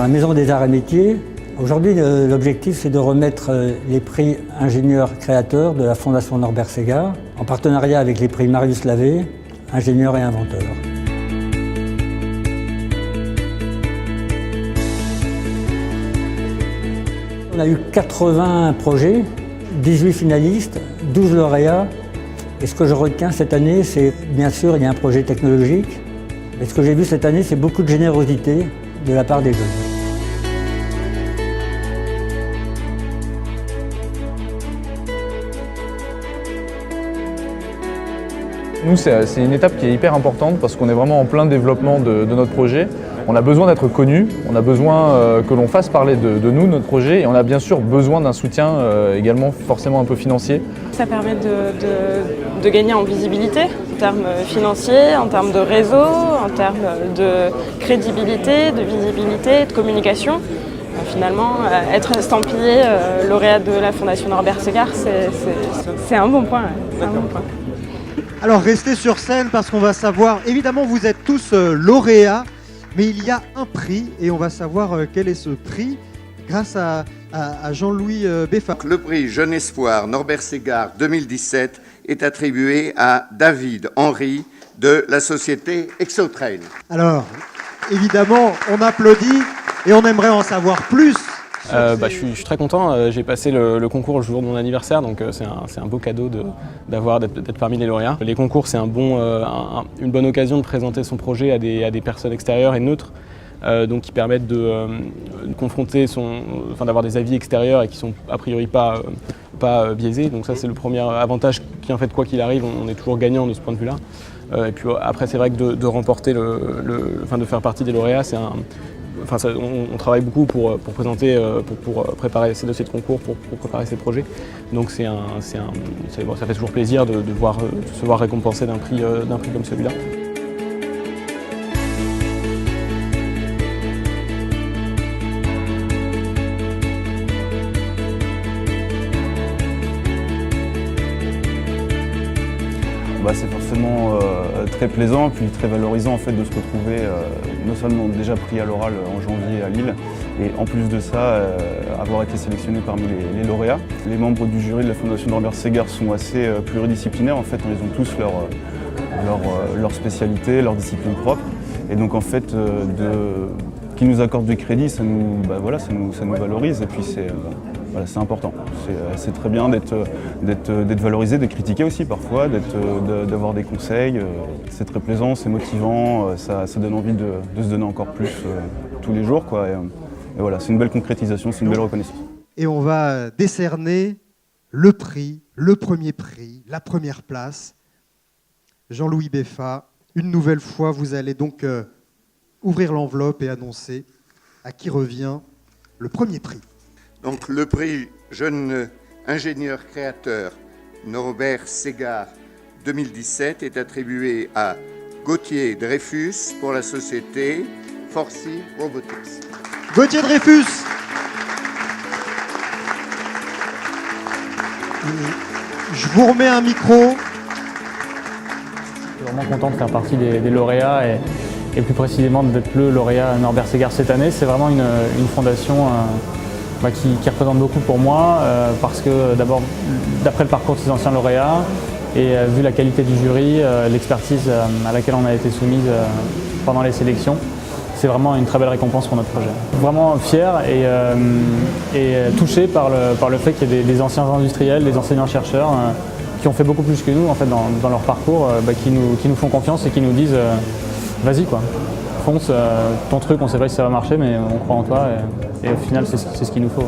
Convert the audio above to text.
la Maison des Arts et Métiers. Aujourd'hui, l'objectif, c'est de remettre les prix ingénieurs-créateurs de la Fondation Norbert Segard, en partenariat avec les prix Marius Lavé, ingénieurs et inventeurs. On a eu 80 projets, 18 finalistes, 12 lauréats. Et ce que je retiens cette année, c'est bien sûr, il y a un projet technologique. Et ce que j'ai vu cette année, c'est beaucoup de générosité de la part des jeunes. Nous, c'est une étape qui est hyper importante parce qu'on est vraiment en plein développement de notre projet. On a besoin d'être connus, on a besoin que l'on fasse parler de nous, notre projet, et on a bien sûr besoin d'un soutien également forcément un peu financier. Ça permet de gagner en visibilité, en termes financiers, en termes de réseau, en termes de crédibilité, de visibilité, de communication. Finalement, être estampillé lauréat de la Fondation Norbert Segard, c'est un bon point. C'est un bon point. Alors restez sur scène parce qu'on va savoir, évidemment vous êtes tous lauréats, mais il y a un prix et on va savoir quel est ce prix grâce à Jean-Louis Beffa. Le prix Jeune Espoir Norbert Segard 2017 est attribué à David Henry de la société Exotrail. Alors évidemment on applaudit et on aimerait en savoir plus. Je suis très content, j'ai passé le concours le jour de mon anniversaire, donc c'est un beau cadeau d'être parmi les lauréats. Les concours, c'est une bonne occasion de présenter son projet à des personnes extérieures et neutres, donc qui permettent de confronter d'avoir des avis extérieurs et qui sont a priori pas biaisés. Donc ça, c'est le premier avantage qui, en fait, quoi qu'il arrive, on est toujours gagnant de ce point de vue-là. Et puis après, c'est vrai que de remporter de faire partie des lauréats, on travaille beaucoup pour présenter, pour préparer ces dossiers de concours, pour préparer ces projets. Donc ça fait toujours plaisir de se voir récompensé d'un prix comme celui-là. C'est forcément très plaisant puis très valorisant en fait, de se retrouver non seulement déjà pris à l'oral en janvier à Lille et en plus de ça avoir été sélectionné parmi les lauréats. Les membres du jury de la Fondation Norbert Segard sont assez pluridisciplinaires en fait, ils ont tous leur spécialité, leur discipline propre et donc en fait qu'ils nous accordent du crédit ça nous valorise et puis c'est important. C'est très bien d'être valorisé, d'être critiqué aussi parfois, d'avoir des conseils. C'est très plaisant, c'est motivant, ça donne envie de se donner encore plus tous les jours, quoi. Et voilà, c'est une belle concrétisation, c'est une belle reconnaissance. Et on va décerner le prix, le premier prix, la première place. Jean-Louis Beffa, une nouvelle fois, vous allez donc ouvrir l'enveloppe et annoncer à qui revient le premier prix. Donc le prix Jeune ingénieur créateur Norbert Segard 2017 est attribué à Gauthier Dreyfus pour la société Forcy Robotics. Gauthier Dreyfus. Je vous remets un micro. Je suis vraiment content de faire partie des lauréats et plus précisément d'être le lauréat Norbert Segard cette année. C'est vraiment une fondation qui représente beaucoup pour moi parce que d'abord, d'après le parcours de ces anciens lauréats et vu la qualité du jury, l'expertise à laquelle on a été soumise pendant les sélections, c'est vraiment une très belle récompense pour notre projet. Vraiment fier et touché par le fait qu'il y ait des anciens industriels, des enseignants-chercheurs qui ont fait beaucoup plus que nous en fait, dans leur parcours, qui nous font confiance et qui nous disent vas-y quoi. Fonce, ton truc, on sait pas si ça va marcher, mais on croit en toi et au final, c'est ce qu'il nous faut.